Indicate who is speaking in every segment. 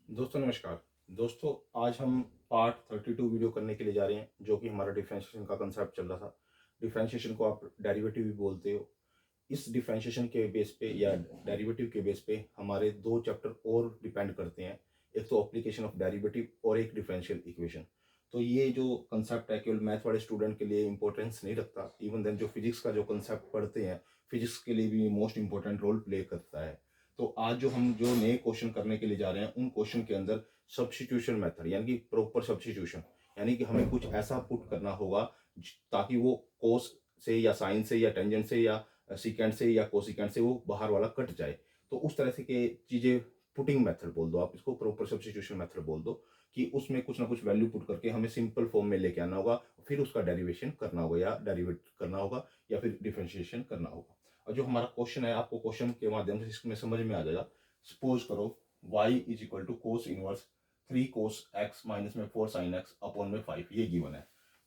Speaker 1: दोस्तों नमस्कार। दोस्तों, आज हम पार्ट 32 वीडियो करने के लिए जा रहे हैं, जो कि हमारा डिफरेंशिएशन का कंसेप्ट चल रहा था। डिफरेंशिएशन को आप डेरिवेटिव भी बोलते हो। इस डिफरेंशिएशन के बेस पे या डेरिवेटिव के बेस पे हमारे दो चैप्टर और डिपेंड करते हैं। एक तो एप्लीकेशन ऑफ डेरिवेटिव और एक डिफरेंशियल इक्वेशन। तो ये जो कंसेप्ट है केवल मैथ वाले स्टूडेंट के लिए इंपॉर्टेंस नहीं रखता, इवन देन जो फिजिक्स का जो कंसेप्ट पढ़ते हैं, फिजिक्स के लिए भी मोस्ट इंपॉर्टेंट रोल प्ले करता है। तो आज जो नए क्वेश्चन करने के लिए जा रहे हैं, उन क्वेश्चन के अंदर सब्स्टिट्यूशन मेथड यानी कि प्रॉपर सब्स्टिट्यूशन, यानी कि हमें कुछ ऐसा पुट करना होगा ताकि वो कोस से या साइन से या टेंजेंट से या सीकेंट से या कोसिकेंट से वो बाहर वाला कट जाए। तो उस तरह से के चीजें पुटिंग मेथड बोल दो, आप इसको प्रॉपर सब्स्टिट्यूशन मेथड बोल दो, कि उसमें कुछ ना कुछ वैल्यू पुट करके हमें सिंपल फॉर्म में लेके आना होगा, फिर उसका डेरिवेशन करना होगा या डेरिवेट करना होगा या फिर डिफरेंशिएशन करना होगा। और जो हमारा क्वेश्चन है, आपको क्वेश्चन के माध्यम से इसमें समझ में आ जाएगा। सपोज करो y is equal to cos inverse 3 cos x minus में 4 साइन x अपॉन में 5, ये गिवन है।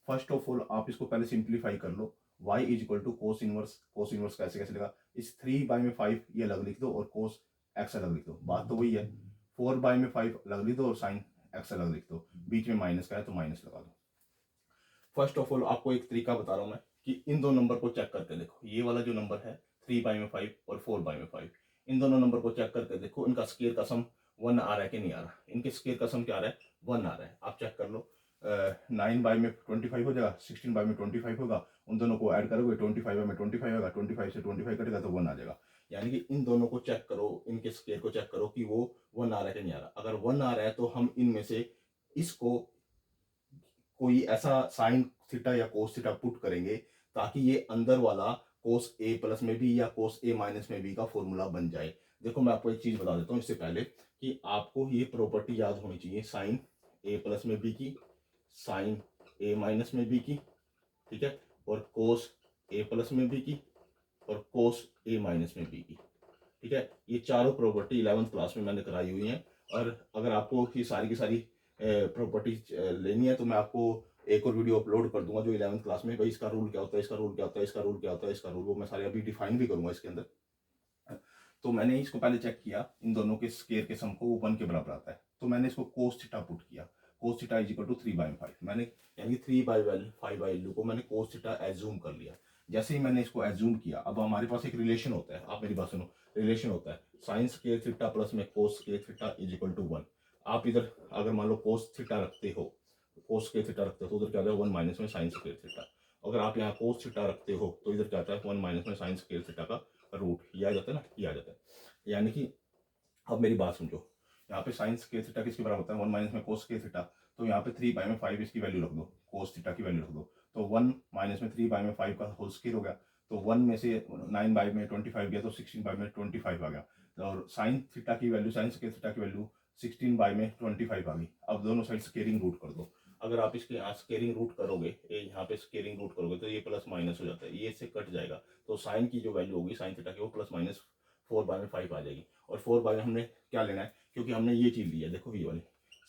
Speaker 1: फर्स्ट ऑफ ऑल आप इसको पहले सिंप्लीफाई कर लो। y is equal to cos inverse कैसे कैसे लगा, इस 3 बाई में 5 ये अलग लिख दो और कोस x अलग लिख दो, बात तो वही है। 4 बाई में 5 अलग लिख दो और साइन x अलग लिख दो, बीच में माइनस का है तो माइनस लगा दो। फर्स्ट ऑफ ऑल आपको एक तरीका बता रहा हूं मैं कि इन दो नंबर को चेक करके देखो। ये वाला जो नंबर है 3 बाई में 5 और 4 बाई में 5, इन दोनों नंबर को चेक करके देखो इनका स्केयर का सम 1 आ रहा है कि नहीं आ रहा। इनके स्केयर का सम क्या आ रहा है, 1 आ रहा है। आप चेक कर लो। 9 बाई में 25 हो जाएगा, 16 बाई में 25 होगा, उन दोनों को ऐड करोगे 25 बाई में 25 होगा, 25 से 25 कटेगा तो 1 आ जाएगा। यानी कि इन दोनों को चेक करो, इनके स्केयर को चेक करो कि वो 1 आ रहा है कि नहीं आ रहा। अगर 1 आ रहा है तो हम इनमें से इसको कोई ऐसा साइन थीटा या कोस थीटा पुट करेंगे ताकि ये अंदर वाला कोस ए प्लस में भी या कोस ए माइनस में भी का फॉर्मूला बन जाए। देखो मैं आपको एक चीज बता देता हूँ इससे पहले कि आपको ये प्रॉपर्टी याद होनी चाहिए, साइन ए प्लस में बी की, साइन ए माइनस में बी की, ठीक है, और कोस ए प्लस में बी की और कोस ए माइनस में बी की, ठीक है। ये चारों प्रॉपर्टी 11th क्लास में मैंने कराई हुई हैं। और अगर आपको ये सारी की सारी प्रॉपर्टी लेनी है तो मैं आपको एक और वीडियो अपलोड कर दूंगा जो 11th क्लास में, भाई इसका रूल क्या होता है, इसका रूल क्या होता है, इसका रूल क्या होता है, इसका रूल, वो मैं सारे अभी डिफाइन भी करूंगा इसके अंदर। तो मैंने इसको पहले चेक किया, इन दोनों के स्केयर के सम को 1 के बराबर आता है, तो मैंने इसको कोस थीटा पुट किया। Cos theta is equal to 3 by 5, मैंने यानी 3 बाई 5 वैल्यू को मैंने कोस थीटा एज्यूम कर लिया। जैसे ही मैंने इसको एज्यूम किया, अब हमारे पास एक रिलेशन होता है, आप मेरी बात सुनो, रिलेशन होता है साइन स्केयर थीटा प्लस में cos square theta is equal to 1। आप इधर अगर मान लो कोस थीटा रखते हो, कोस स्केयर थीटा रखते हो तो उधर क्या आ जाएगा 1 माइनस में साइन स्केयर थीटा। अगर आप यहाँ कोस थीटा रखते हो तो इधर क्या आता है 1 माइनस में साइन स्केयर थीटा का रूट, ये आ जाता है ना, ये आ जाता है। यानी कि अब मेरी बात समझो, यहाँ पे साइन स्केयर थीटा किसके बराबर होता है 1 माइनस में कोस स्केयर थीटा, तो यहाँ पे 3 बाई में 5 इसकी वैल्यू रख दो, कोस थीटा की वैल्यू रख दो, तो 1 माइनस में 3 बाई में 5 का होल स्केयर हो गया, तो 1 में से 9 बाई में 25 गया तो 16 बाई में 25 आ गया। और साइन थीटा की वैल्यू, साइन स्केयर थीटा की वैल्यू 16 बाई में 25 आ गई। अब दोनों साइड स्केयरिंग रूट कर दो। अगर आप इसके यहाँ स्केयरिंग रूट करोगे, यहाँ पे स्केयरिंग रूट करोगे तो ये प्लस माइनस हो जाता है, ये इससे कट जाएगा, तो साइन की जो वैल्यू होगी साइन थीटा की वो प्लस माइनस 4 बाई में 5 आ जाएगी। और 4 बाई में हमने क्या लेना है, क्योंकि हमने ये चीज ली है, देखो ये वाली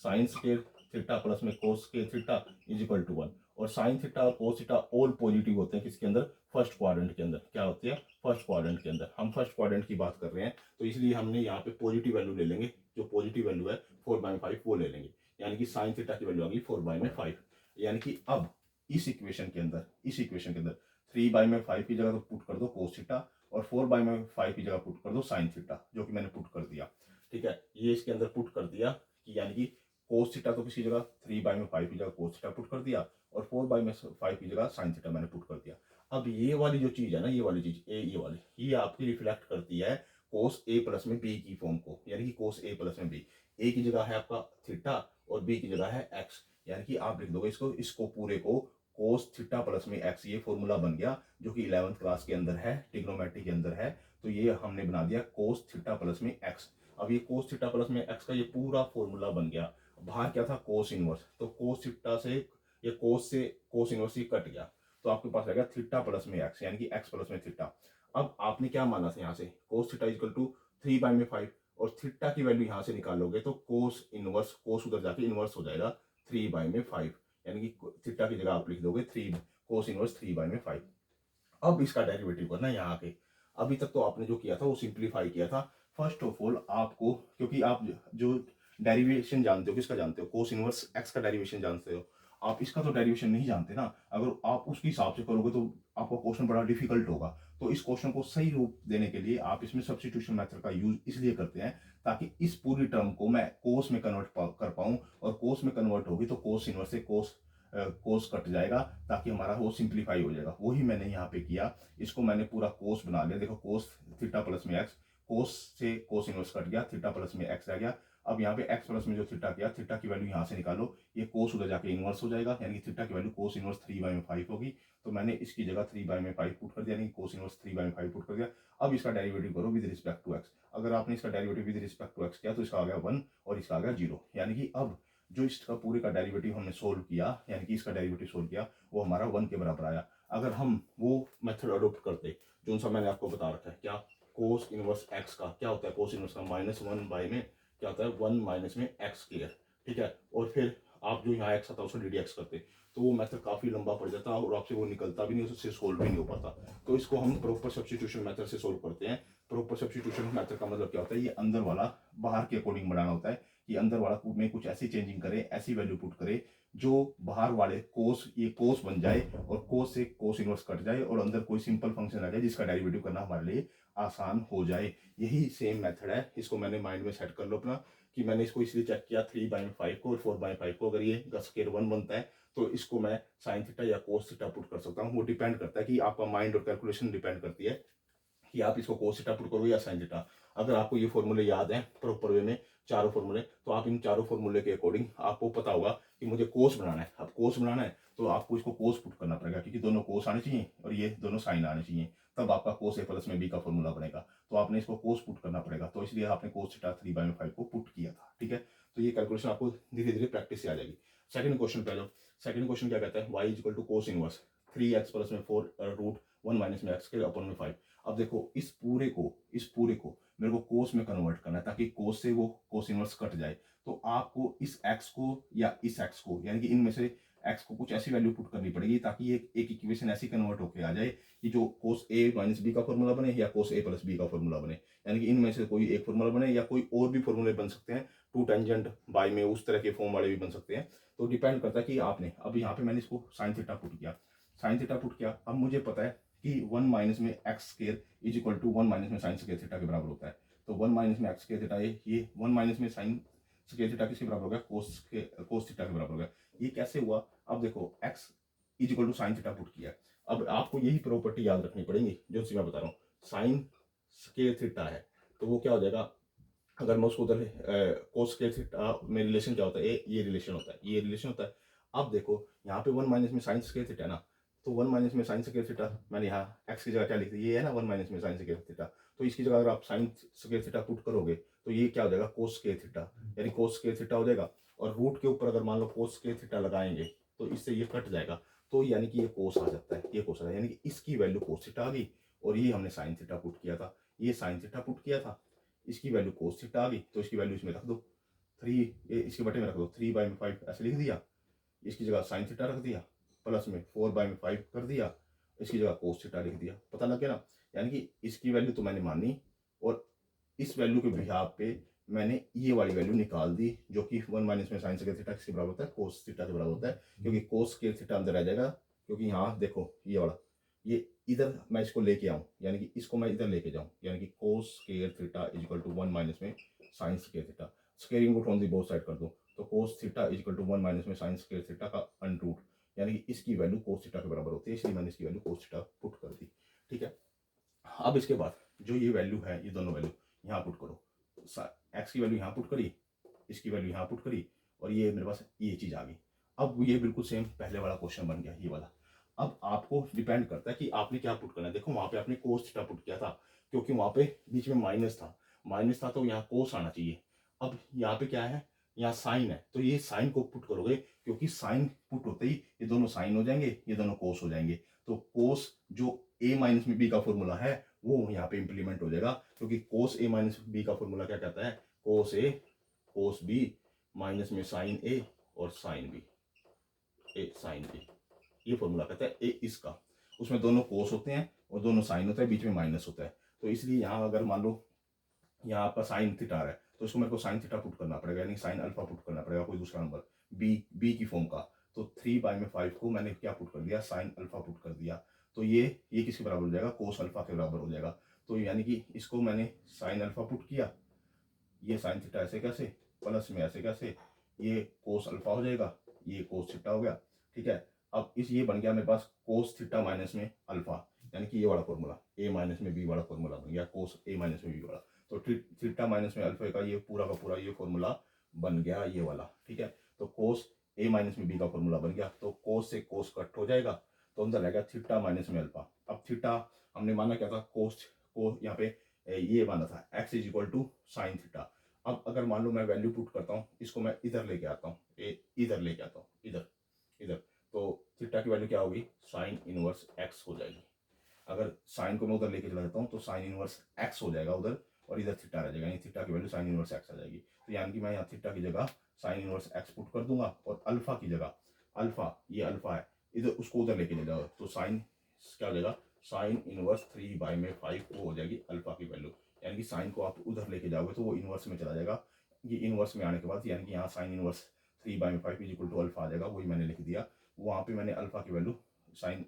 Speaker 1: साइन स्केयर थीटा प्लस में cos square theta is equal to 1। और साइन थीटा और कोस थीटा ऑल पॉजिटिव होते हैं किसके अंदर, फर्स्ट क्वाड्रेंट के अंदर। क्या होती है, फर्स्ट क्वाड्रेंट के अंदर। हम फर्स्ट क्वाड्रेंट की बात कर रहे हैं तो इसलिए हमने यहाँ पे पॉजिटिव वैल्यू ले लेंगे, जो पॉजिटिव वैल्यू है 4 बाई 5 वो ले लेंगे। यानी कि साइन थीटा की वैल्यू आ गई 4 बाई में 5। यानी कि अब इस इक्वेशन के अंदर, इस इक्वेशन के अंदर 3 बाई में 5 की जगह तो पुट कर दो कोस थीटा, और 4 बाई में 5 की जगह पुट कर दो साइन थीटा, जो कि मैंने पुट कर दिया, ठीक है। ये इसके अंदर पुट कर दिया कि यानी कि कोस थीटा तो किसी जगह 3 बाई में 5 की जगह कोस थीटा पुट कर दिया, और 4 बाई में 5 की जगह साइन थीटा मैंने पुट कर दिया। अब ये वाली जो चीज है ना, ये वाली चीज ये वाली, ये आपकी रिफ्लेक्ट करती है कोस ए प्लस में बी की फॉर्म को, यानी कि कोस ए प्लस में बी। ए की जगह है आपका थीटा और बी की जगह है एक्स, यानी कि आप लिख दोगे इसको पूरे को कोस थीटा प्लस में एक्स, ये फॉर्मूला बन गया जो कि 11th क्लास के अंदर है, ट्रिग्नोमेट्री के अंदर है। तो ये हमने बना दिया कोस थीटा प्लस में एक्स। अब ये कोस थीटा प्लस में एक्स का ये पूरा फॉर्मूला बन गया। बाहर क्या था, कोस इनवर्स, तो कोस थीटा से ये कोस से कोस इनवर्स ही कट गया, तो आपके पास रहेगा थीटा प्लस में एक्स, यानी कि एक्स प्लस में थीटा। अब आपने क्या माना था यहाँ से, cos theta equal to 3 by में 5, और थीटा की वैल्यू यहाँ से निकालोगे तो कोस इनवर्स, कोस उधर जाके इनवर्स हो जाएगा 3 बाई में 5, यानी कि थीटा की जगह आप लिख दोगे 3 कोस इनवर्स 3 बाई में 5। अब इसका डेरिवेटिव करना है यहाँ आके। अभी तक तो आपने जो किया था वो सिंप्लीफाई किया था। फर्स्ट ऑफ ऑल आपको, क्योंकि आप जो डेरिवेशन जानते हो, किसका जानते हो, कोस इनवर्स एक्स का डेरिवेशन जानते हो। आप इसका तो डेरिवेशन नहीं जानते ना, अगर आप उसके हिसाब से करोगे तो आपका क्वेश्चन बड़ा डिफिकल्ट होगा। तो इस क्वेश्चन को सही रूप देने के लिए आप इसमें सब्स्टिट्यूशन मेथड का यूज इसलिए करते हैं ताकि इस पूरी टर्म को मैं कोस में कन्वर्ट कर पाऊं, और कोस में कन्वर्ट होगी तो कोस इनवर्स से कोस कट जाएगा, ताकि हमारा वो सिंप्लीफाई हो जाएगा। वही मैंने यहाँ पे किया, इसको मैंने पूरा कोस बना लिया। देखो कोस थीटा प्लस में एक्स, कोस से कोस इनवर्स कट गया, थीटा प्लस में एक्स रह गया। अब यहाँ पे एक्स प्लस में जो थीटा किया, थीटा की वैल्यू यहाँ से निकालो, ये कोस उधर जाके इनवर्स हो जाएगा, यानी कि थीटा की वैल्यू कोस इनवर्स 3/5 होगी। तो मैंने इसकी जगह 3/5 पुट कर दिया, यानी कोस इनवर्स 3/5 पुट कर दिया। अब इसका डेरिवेटिव करो विद रिस्पेक्ट टू एक्स। अगर आपने इसका derivative with respect to x किया तो इसका आ गया 1 और इसका आ गया 0। यानी कि अब जो इसका पूरे का डेरिवेटिव हमने सोल्व किया, यानी कि इसका डेरिवेटिव सोल्व किया, वो हमारा 1 के बराबर आया। अगर हम वो मेथड अडोप्ट करते जो सा मैंने आपको बता रखा है, क्या कोस इनवर्स एक्स का क्या होता है, कोस इनवर्स का -1 बाई में क्या होता है 1 माइनस में एक्स स्क्वायर, ठीक है। और फिर आप जो यहाँ एक्स आता है उसको डी एक्स करते तो वो मेथड काफ़ी लंबा पड़ जाता और आपसे वो निकलता भी नहीं, उससे सोल्व भी नहीं हो पाता। तो इसको हम प्रॉपर सब्स्टिट्यूशन मेथड से सोल्व करते हैं। प्रॉपर सब्स्टिट्यूशन मेथड का मतलब क्या होता है, ये अंदर वाला बाहर के अकॉर्डिंग बनाना होता है, कि अंदर वाला में कुछ ऐसी चेंजिंग करे, ऐसी वैल्यू पुट करे जो बाहर वाले कोस, ये कोस बन जाए और कोस से कोस इनवर्स कट जाए और अंदर कोई सिंपल फंक्शन आ जाए जिसका डेरिवेटिव करना हमारे लिए आसान हो जाए। यही सेम मेथड है, इसको मैंने माइंड में सेट कर लो अपना, कि मैंने इसको इसलिए चेक किया 3/5 को और 4/5 को, अगर ये स्क्वायर 1 बनता है तो इसको मैं साइन थीटा या कोस थीटा पुट कर सकता हूँ। वो डिपेंड करता है कि आपका माइंड और कैलकुलेशन डिपेंड करती है कि आप इसको कोस थीटा पुट करोगे या साइन थीटा। अगर आपको ये फॉर्मूले याद है प्रॉपर वे में, चारों फॉर्मूले, तो आप इन चारों फॉर्मूले के अकॉर्डिंग आपको पता होगा कि मुझे कोस बनाना है। अब कोस बनाना है तो आपको इसको कोस पुट करना पड़ेगा, क्योंकि दोनों कोस आने चाहिए और ये दोनों साइन आने चाहिए, तब आपका कोस ए प्लस में बी का फॉर्मूला बनेगा। तो आपने इसको कोस पुट करना पड़ेगा, तो इसलिए आपने कोस थीटा 3/5 को पुट किया था, ठीक है। तो ये कैलकुलेशन आपको धीरे धीरे प्रैक्टिस से आ जाएगी। सेकंड क्वेश्चन पे आ जाओ। सेकंड क्वेश्चन क्या कहता है, y equal to cos inverse 3x plus में 4 रूट 1 माइनस में x के अपॉन में 5। अब देखो इस पूरे को मेरे को कोस में कन्वर्ट करना है, ताकि कोस से वो कोस इनवर्स कट जाए। तो आपको इस x को या इस x को, यानी कि इनमें से x को कुछ ऐसी वैल्यू पुट करनी पड़ेगी ताकि ये एक इक्वेशन ऐसी कन्वर्ट होकर आ जाए कि जो कोस a माइनस बी का फॉर्मूला बने या कोस a प्लस बी का फॉर्मूला बने, यानी कि इनमें से कोई एक फॉर्मूला बने या कोई और भी फॉर्मूले बन सकते हैं, टू टेंजेंट बाय में उस तरह के फॉर्म वाले भी बन सकते हैं। तो डिपेंड करता है कि आपने, अब यहाँ पे मैंने इसको साइन थीटा पुट किया, साइन थीटा पुट किया। अब मुझे पता है कि 1 माइनस में x square is equal to 1 minus में साइन स्क्वायर थीटा के बराबर होता है। तो 1 माइनस में एक्स स्क्वायर थीटा, ये 1 माइनस में साइन स्क्वायर थीटा किसके बराबर हो गया, कोस थीटा के बराबर हो गया। ये कैसे हुआ, अब देखो x is equal to sine theta put किया। अब आपको यही प्रॉपर्टी याद रखनी पड़ेगी जो मैं बता रहा हूँ, साइन स्क्वायर थीटा है तो वो क्या हो जाएगा, अगर मैं उसको उधर कोस स्क्वायर थीटा में रिलेशन क्या होता है, ये रिलेशन होता है, ये रिलेशन होता है। अब देखो यहाँ पे 1 माइनस में साइन स्क्वायर थीटा है ना, तो 1 माइनस में साइन स्क्वायर थीटा, मैंने यहाँ एक्स की जगह क्या लिख दिया, ये है ना 1 माइनस में साइन स्क्वायर थीटा, तो इसकी जगह अगर आप साइन स्क्वायर थीटा पुट करोगे तो ये क्या हो जाएगा, कोस स्क्वायर थीटा, यानी कोस स्क्वायर थीटा हो जाएगा। और रूट के ऊपर अगर मान लो कोस स्क्वायर थीटा लगाएंगे तो इससे ये कट जाएगा, तो यानी कि ये कोस आ जाता है, ये कोस आ जाएगा, यानी कि इसकी वैल्यू कोस थीटा आ गई। और ये हमने साइन थीटा पुट किया था, ये साइन थीटा पुट किया था, इसकी वैल्यू कोस थीटा आ गई, तो इसकी वैल्यू इसमें रख दो 3, इसके बटे में रख दो 3/5 ऐसे लिख दिया, इसकी जगह साइन थीटा रख दिया, प्लस में 4/5 कर दिया, इसकी जगह कोस थीटा लिख दिया, पता लग गया ना। यानी कि इसकी वैल्यू तो मैंने मानी और इस वैल्यू के बिहाफ पे मैंने ये वाली वैल्यू निकाल दी, जो कि 1 माइनस में साइन स्क्वायर थीटा किसके बराबर होता है, कोस थीटा के बराबर होता है, क्योंकि कोस स्क्वायर थीटा अंदर आ जाएगा, क्योंकि यहाँ देखो ये वाला, ये इधर मैं इसको लेके आऊँ, यानी कि इसको मैं इधर लेके जाऊँ, यानी कि cos square theta is equal to 1 minus में साइन स्क्वायर थीटा, स्क्वायरिंग को फ्रॉम दी बोथ साइड कर दो, तो cos theta is equal to 1 minus में साइन स्क्वायर थीटा का अंडर रूट, यानी कि इसकी वैल्यू कोस थीटा के बराबर होती है, इसलिए मैंने इसकी वैल्यू कोस थीटा पुट कर दी, ठीक है। अब इसके बाद जो ये वैल्यू है, ये दोनों वैल्यू यहाँ पुट करो, एक्स की वैल्यू यहाँ पुट करी, इसकी वैल्यू यहाँ पुट करी, और ये मेरे पास ये चीज़ आ गई। अब ये बिल्कुल सेम पहले वाला क्वेश्चन बन गया, ये वाला। अब आपको डिपेंड करता है कि आपने क्या पुट करना है। देखो वहाँ पे आपने कोस थीटा पुट किया था, क्योंकि वहाँ पे बीच में माइनस था तो यहाँ कोस आना चाहिए। अब यहाँ पे क्या है, यहाँ साइन है, तो ये साइन को पुट करोगे, क्योंकि साइन पुट होते ही ये दोनों साइन हो जाएंगे, ये दोनों कोस हो जाएंगे। तो कोस जो a माइनस में बी का फॉर्मूला है वो यहाँ पे इंप्लीमेंट हो जाएगा, क्योंकि कोस a माइनस बी का फॉर्मूला क्या कहता है, कोस a कोस b माइनस में साइन a और साइन b, ए साइन b, ये फॉर्मूला कहता है ए इसका, उसमें दोनों कोस होते हैं और दोनों साइन होता है, बीच में माइनस होता है। तो इसलिए यहाँ अगर मान लो यहाँ आपका साइन थीटा आ रहा है, तो इसको मेरे को साइन थीटा पुट करना पड़ेगा, यानी साइन अल्फा पुट करना पड़ेगा कोई दूसरा नंबर बी की फॉर्म का। तो 3/5 को मैंने क्या पुट कर दिया, साइन अल्फा पुट कर दिया। तो ये किसके बराबर हो जाएगा, कोस अल्फा के बराबर हो जाएगा। तो यानी कि इसको मैंने साइन अल्फा पुट किया, ये साइन थीटा ऐसे कैसे, प्लस में ऐसे कैसे, ये कोस अल्फा हो जाएगा, ये कोस थीटा हो गया। ठीक है, अब ये बन गया मेरे पास कोस थीटा माइनस में अल्फा, यानी कि ये वाला फॉर्मूला ए माइनस में बी वाला फॉर्मूला बन गया, कोस ए माइनस में बी वाला। तो थीटा माइनस में अल्फा का ये पूरा का पूरा ये फॉर्मूला बन गया ये वाला। ठीक है, तो कोस ए माइनस में बी का फॉर्मूला बन गया। तो कोस से कोस कट हो जाएगा, तो अंदर रहेगा थीटा माइनस में अल्फा। अब थीटा हमने माना क्या था, कोस को यहाँ पे ये माना था x is equal to sine theta. अब अगर मान लो मैं वैल्यू पुट करता हूँ, इसको मैं इधर लेके आता हूँ, इधर लेके आता हूँ, इधर इधर, तो थीटा की वैल्यू क्या होगी, साइन इनवर्स x हो जाएगी। अगर साइन को मैं उधर लेके चला जाता हूँ तो साइन इनवर्स x हो जाएगा उधर, और इधर थीटा रह जाएगा, यानी थीटा की वैल्यू साइन इनवर्स x आ जाएगी। तो यानी कि मैं यहाँ थीटा की जगह साइन इनवर्स x पुट कर दूंगा, और अल्फा की जगह अल्फा, ये अल्फा है, इधर उसको उधर लेके चला जाओ, तो साइन क्या हो जाएगा, साइन इनवर्स 3/5 वो हो जाएगी अल्फा की वैल्यू। यानी कि साइन को आप उधर लेके जाओगे तो वो इनवर्स में चला जाएगा। ये इनवर्स में आने के बाद यानी कि यहाँ sine inverse 3/5 is equal to alpha आ जाएगा, वही मैंने लिख दिया। वहाँ पे मैंने अल्फा की वैल्यू साइन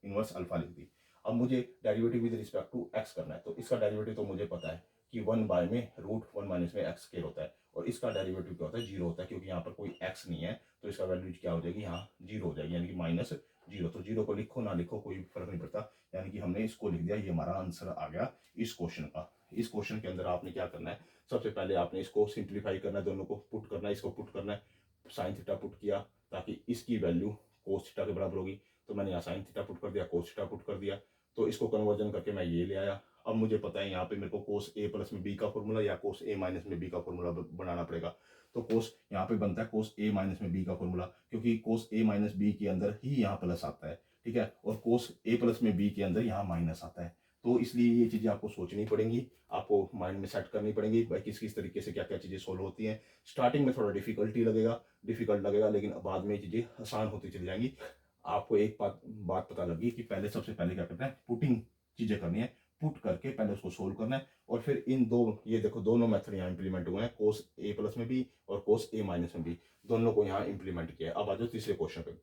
Speaker 1: इनवर्स अल्फा लिख दी। अब मुझे derivative with respect to x करना है, तो इसका डेरिवेटिव तो मुझे पता है कि 1 में √1 माइनस में एक्स स्क्वायर होता है, और इसका डेरिवेटिव क्या होता है, 0 होता है, क्योंकि यहाँ पर कोई एक्स नहीं है, तो इसका वैल्यू क्या हो जाएगी, यहाँ 0 हो जाएगी, यानी कि -0। तो 0 को लिखो ना लिखो कोई फर्क नहीं पड़ता, यानी कि हमने इसको लिख दिया। ये हमारा आंसर आ गया इस क्वेश्चन का। इस क्वेश्चन के अंदर आपने क्या करना है, सबसे पहले आपने इसको सिंप्लीफाई करना है, दोनों को पुट करना है, इसको पुट करना है, साइन थीटा पुट किया ताकि इसकी वैल्यू कोस थीटा के बराबर होगी। तो मैंने यहाँ साइन थीटा पुट कर दिया, कोस थीटा पुट कर दिया, तो इसको कन्वर्जन करके मैं ये ले आया। अब मुझे पता है यहाँ पे मेरे को कोस ए प्लस में बी का फॉर्मूला या कोस ए माइनस में बी का फॉर्मूला बनाना पड़ेगा। तो कोस यहाँ पे बनता है कोस ए माइनस में बी का फॉर्मूला, क्योंकि कोस ए माइनस बी के अंदर ही यहाँ प्लस आता है। ठीक है, और कोस ए प्लस में बी के अंदर यहाँ माइनस आता है। तो इसलिए ये चीज़ें आपको सोचनी पड़ेंगी, आपको माइंड में सेट करनी पड़ेंगी भाई किस किस तरीके से क्या क्या चीज़ें सोल्व होती हैं। स्टार्टिंग में थोड़ा डिफिकल्ट लगेगा, लेकिन बाद में चीज़ें आसान होती चली जाएंगी। आपको एक बात पता लगी कि पहले सबसे पहले क्या करना है, पुटिंग चीज़ें करनी है, पुट करके पहले उसको सोल्व करना है, और फिर इन दो, ये देखो दोनों मेथड यहाँ इंप्लीमेंट हुए हैं, कोस ए प्लस में भी और कोस ए माइनस में भी, दोनों को यहाँ इंप्लीमेंट किया है। अब आ जाओ तीसरे क्वेश्चन पे।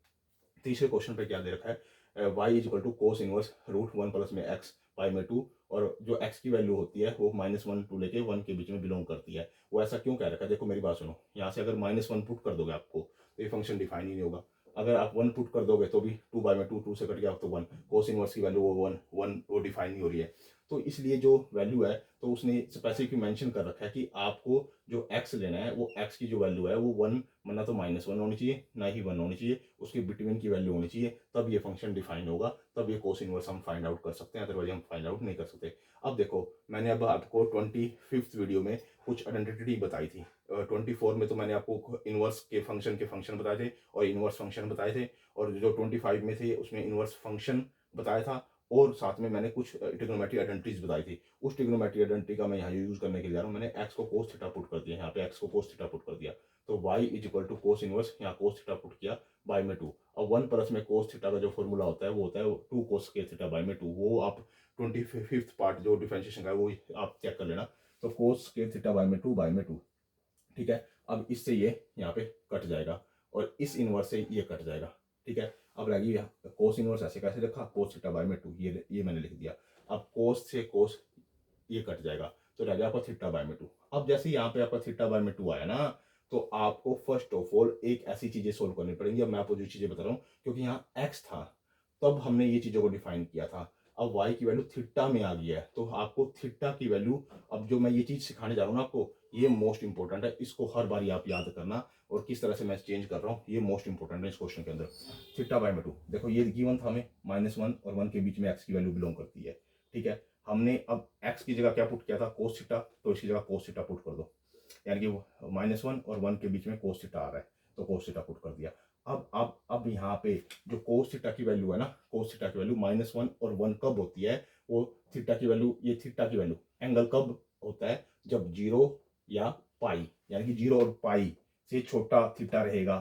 Speaker 1: तीसरे क्वेश्चन पे क्या दे रखा है, y is equal to cos inverse √1 plus में x बाई में 2, और जो x की वैल्यू होती है वो -1 टू लेके 1 के बीच में बिलोंग करती है। वो ऐसा क्यों कह रखा है, देखो मेरी बात सुनो, यहाँ से अगर -1 पुट कर दोगे आपको तो ये फंक्शन डिफाइन ही नहीं होगा। अगर आप 1 पुट कर दोगे तो भी 2/2 से कट गया तो 1, कोस इनवर्स की वैल्यू वो 1 वो डिफाइन नहीं हो रही है। तो इसलिए जो वैल्यू है, तो उसने स्पेसिफिक मेंशन कर रखा है कि आपको जो x लेना है वो x की जो वैल्यू है वो 1, ना तो -1 होनी चाहिए ना ही 1 होनी चाहिए, उसके बिटवीन की वैल्यू होनी चाहिए, तब ये फंक्शन डिफाइन होगा, तब ये कोस इनवर्स हम फाइंड आउट कर सकते हैं, अदरवाइज हम फाइंड आउट नहीं कर सकते। अब देखो मैंने अब आपको 25th वीडियो में कुछ आइडेंटिटी बताई थी, 24 में तो मैंने आपको इनवर्स के फंक्शन बताए थे और इनवर्स फंक्शन बताए थे, और जो 25 में थे उसमें इनवर्स फंक्शन बताया था, और साथ में मैंने कुछ ट्रिग्नोमेट्री आइडेंटिटीज बताई थी। उस ट्रिग्नोमेट्री आइडेंटिटी का मैं यहाँ यूज करने के लिए जा रहा हूँ। मैंने x को कोस थीटा पुट कर दिया, यहाँ पे x को कोस थीटा पुट कर दिया, तो y is equal to cos inverse, यहाँ कोस थीटा पुट किया बाई में 2। अब 1 प्लस में कोस थीटा का जो फॉर्मूला होता है वो होता है 2 कोस के थीटा बाई में 2, वो आप 25th पार्ट जो डिफरेंशिएशन का है वो आप चेक कर लेना। तो कोस के थीटा बाई में 2, ठीक है। अब इससे ये यहाँ पे कट जाएगा, और इस इनवर्स से ये कट जाएगा, ठीक है। अब रहेगी कोस इनवर्स ऐसे कैसे रखा, कोस थीटा बाई में 2, ये मैंने लिख दिया। अब कोस से कोस ये कट जाएगा, तो रह गया आपका थीटा बाई में 2। अब जैसे यहाँ पे आपका थीटा बाई में 2 आया ना, तो आपको फर्स्ट ऑफ ऑल एक ऐसी चीजें सोल्व करनी पड़ेंगी। अब मैं आपको जो चीजें बता रहा हूँ, क्योंकि यहाँ x था तब हमने ये चीजों को डिफाइन किया था, अब y की वैल्यू थीटा में आ गई है, तो आपको थीटा की वैल्यू, अब जो मैं ये चीज सिखाने जा रहा हूँ ना आपको, ये मोस्ट इंपॉर्टेंट है, इसको हर बार आप याद करना, और किस तरह से मैं चेंज कर रहा हूँ ये मोस्ट इंपॉर्टेंट है इस क्वेश्चन के अंदर। थीटा बाई में 2, देखो ये गिवन था हमें, -1 और 1 के बीच में x की वैल्यू बिलोंग करती है, ठीक है। हमने अब x की जगह क्या पुट किया था, कोस थीटा, तो इसकी जगह कोस थीटा पुट कर दो, यानी कि -1 और 1 के बीच में कोस थीटा आ रहा है, तो कोस थीटा पुट कर दिया। अब यहाँ पे जो कोस थीटा की वैल्यू है ना, कोस थीटा की वैल्यू -1 और 1 कब होती है, वो थीटा की वैल्यू, ये थीटा की वैल्यू एंगल कब होता है, जब 0 या पाई, यानी कि 0 और पाई से छोटा थीटा रहेगा,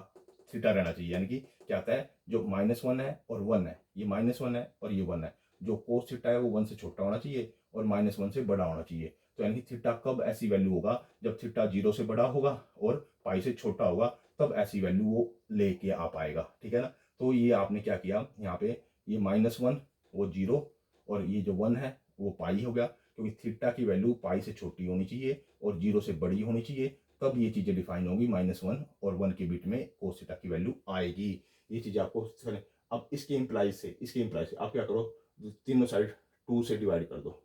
Speaker 1: थीटा रहना चाहिए, यानी कि क्या आता है, जो -1 है और 1 है, ये -1 है और ये 1 है, जो कोस थीटा है वो 1 से छोटा होना चाहिए और -1 से बड़ा होना चाहिए। तो यानी कि थीटा कब ऐसी वैल्यू होगा जब थीटा 0 से बड़ा होगा और पाई से छोटा होगा, तब ऐसी वैल्यू वो लेके आ पाएगा, ठीक है ना। तो ये आपने क्या किया यहाँ पे, ये -1 वो 0 और ये जो 1 है वो पाई हो गया, क्योंकि थीटा की वैल्यू पाई से छोटी होनी चाहिए और 0 से बड़ी होनी चाहिए, तब ये चीज़ें डिफाइन होंगी। -1 और 1 के बीच में कोस थीटा की वैल्यू आएगी। ये चीज़ें आपको अब इसके इम्प्लाई से आप क्या करो, तीनों साइड 2 से डिवाइड कर दो,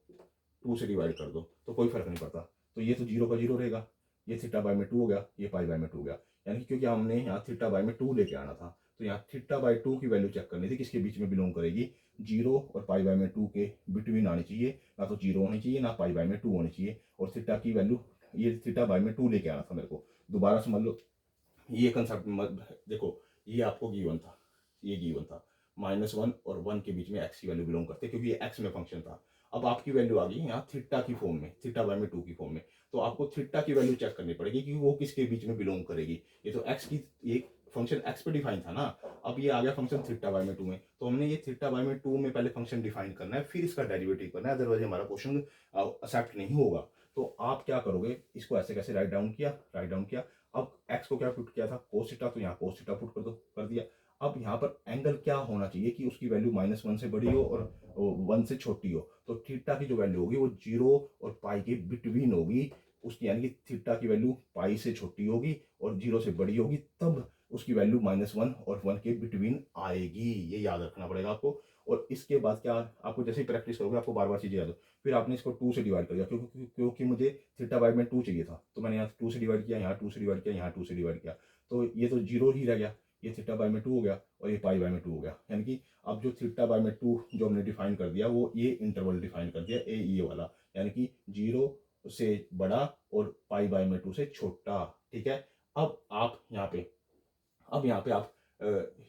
Speaker 1: 2 से डिवाइड कर दो तो कोई फर्क नहीं पड़ता। तो ये तो 0 का 0 रहेगा, ये थीटा बाई में 2 हो गया, ये पाई बाई में 2 हो गया। यानी कि क्योंकि हमने यहाँ थीटा बाई में 2 लेके आना था, तो यहाँ थीटा बाई 2 की वैल्यू चेक करनी थी किसके बीच में बिलोंग करेगी, 0 और पाई बाई में 2 के बिटवीन आनी चाहिए, ना तो 0 होनी चाहिए ना पाई बाई में 2 होनी चाहिए। और थीटा की वैल्यू, ये थीटा बाई में 2 लेके आना था मेरे को। दोबारा समझ लो ये कंसेप्ट देखो, ये आपको गिवन था, ये गिवन था -1 और 1 के बीच में एक्स की वैल्यू बिलोंग करते, क्योंकि ये एक्स में फंक्शन था। अब आपकी वैल्यू आ गई यहाँ थीटा की फॉर्म में, थीटा बाई में 2 की फॉर्म में, तो आपको थीटा की वैल्यू चेक करनी पड़ेगी कि वो किसके बीच में बिलोंग करेगी। ये तो एक्स की, ये फंक्शन एक्स पे डिफाइन था ना, अब ये आ गया फंक्शन थीटा बाई में 2 में, तो हमने ये थीटा बाई में 2 में पहले फंक्शन डिफाइन करना है, फिर इसका डेरिवेटिव करना है, अदरवाइज हमारा क्वेश्चन एक्सेप्ट नहीं होगा। तो आप क्या करोगे, इसको ऐसे कैसे राइट डाउन किया। अब x को क्या पुट किया था, cos थीटा, तो यहाँ cos थीटा पुट कर दिया। अब यहाँ पर एंगल क्या होना चाहिए कि उसकी वैल्यू -1 से बड़ी हो और 1 से छोटी हो, तो थीटा की जो वैल्यू होगी वो 0 और पाई के बिटवीन होगी उसकी, यानी कि थीटा की वैल्यू पाई से छोटी होगी और 0 से बड़ी होगी, तब उसकी वैल्यू -1 और 1 के बिटवीन आएगी। ये याद रखना पड़ेगा आपको। और इसके बाद क्या, आपको जैसे ही प्रैक्टिस करोगे आपको बार बार चीजें याद हो। फिर आपने इसको 2 से डिवाइड कर दिया, क्योंकि मुझे थीटा बाई में 2 चाहिए था, तो मैंने यहाँ 2 से डिवाइड किया, यहाँ 2 से डिवाइड किया, यहाँ 2 से डिवाइड किया, तो ये तो 0 ही रह गया, ये थीटा बाई में 2 हो गया और ये पाई बाई में 2 हो गया। यानी कि अब जो थीटा बाई में 2 जो हमने डिफाइन कर दिया, वो ये इंटरवल डिफाइन कर दिया ये वाला, यानी कि 0 से बड़ा और पाई बाई में 2 से छोटा, ठीक है। अब आप यहाँ पे, अब यहाँ पे आप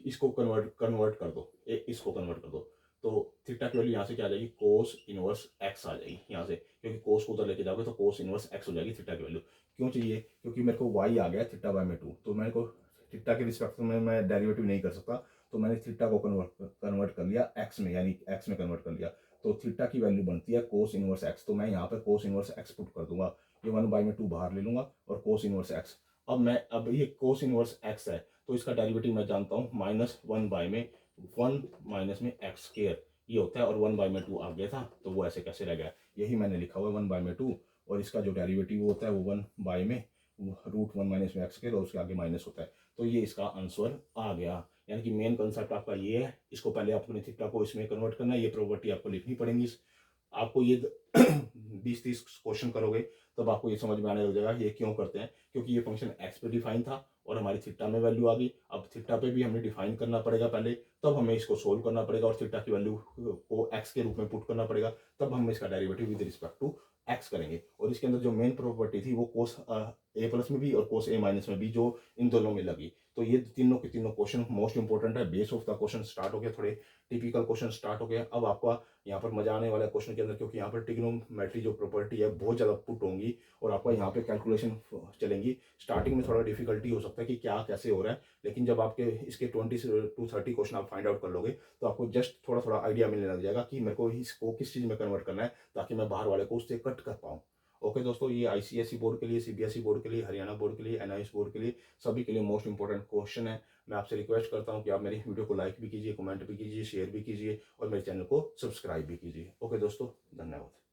Speaker 1: इसको कन्वर्ट कर दो, इसको कन्वर्ट कर दो, तो थीटा की वैल्यू यहाँ से क्या आ जाएगी, कोस इनवर्स एक्स आ जाएगी यहाँ से, क्योंकि कोस को उधर लेके जाओगे तो कोस इनवर्स एक्स हो जाएगी थीटा की वैल्यू। क्यों चाहिए, क्योंकि मेरे को वाई आ गया थीटा बाई में 2, तो मेरे को थीटा के रिस्पेक्ट में मैं डेरिवेटिव नहीं कर सकता, तो मैंने थीटा को कन्वर्ट कर लिया एक्स में, यानी एक्स में कन्वर्ट कर लिया, तो थीटा की वैल्यू बनती है कोस इनवर्स एक्स, तो मैं यहाँ पे कोस इनवर्स एक्स पुट कर दूंगा, ये 1/2 बाहर ले लूंगा और कोस इनवर्स एक्स। अब ये कोस इनवर्स एक्स है, तो इसका डेरिवेटिव मैं जानता हूँ, -1 बाई में 1 माइनस में एक्स स्क्वायर ये होता है, और 1 बाई में 2 आ गया था, तो वो ऐसे कैसे रह गया, यही मैंने लिखा हुआ है 1 बाई में 2, और इसका जो डेरिवेटिव होता है वो 1 बाई में √1 माइनस में एक्स स्क्वायर और उसके आगे माइनस होता है, तो ये इसका आंसर आ गया। यानी कि मेन कंसेप्ट आपका ये है, इसको पहले आपने थीटा को इसमें कन्वर्ट करना है, ये प्रॉपर्टी आपको लिखनी पड़ेगी। आपको ये 20-30 क्वेश्चन करोगे तब आपको ये समझ में आने लग जाएगा ये क्यों करते हैं, क्योंकि ये फंक्शन एक्स पे डिफाइन था और हमारी थीटा में वैल्यू आ गई। अब थीटा पे भी हमें डिफाइन करना पड़ेगा पहले, तब हमें इसको सोल्व करना पड़ेगा और थीटा की वैल्यू को एक्स के रूप में पुट करना पड़ेगा, तब हम इसका derivative with respect to x करेंगे। और इसके अंदर जो मेन प्रॉपर्टी थी वो कोस ए प्लस में भी और कोस ए माइनस में भी, जो इन दोनों में लगी। तो ये तीनों के तीनों क्वेश्चन मोस्ट इंपॉर्टेंट है, base of the question start हो गया, थोड़े टिपिकल क्वेश्चन स्टार्ट हो गया। अब आपका यहाँ पर मजा आने वाला है क्वेश्चन के अंदर, क्योंकि यहाँ पर ट्रिग्नोमेट्री जो प्रॉपर्टी है बहुत ज़्यादा पुट होंगी और आपका यहाँ पे कैलकुलेशन चलेंगी। स्टार्टिंग में थोड़ा डिफिकल्टी हो सकता है कि क्या कैसे हो रहा है, लेकिन जब आपके इसके 20 से 30 क्वेश्चन आप फाइंड आउट कर लोगे तो आपको जस्ट थोड़ा थोड़ा आइडिया मिलने लग जाएगा कि मेरे को इसको किस चीज़ में कन्वर्ट करना है, ताकि मैं बाहर वाले को उससे कट कर पाऊँ। ओके दोस्तों, ये आईसीएसई बोर्ड के लिए, सीबीएसई बोर्ड के लिए, हरियाणा बोर्ड के लिए, एनआईएस बोर्ड के लिए, सभी के लिए मोस्ट इंपॉर्टेंट क्वेश्चन है। मैं आपसे रिक्वेस्ट करता हूं कि आप मेरी वीडियो को लाइक भी कीजिए, कमेंट भी कीजिए, शेयर भी कीजिए और मेरे चैनल को सब्सक्राइब भी कीजिए। ओके दोस्तों, धन्यवाद।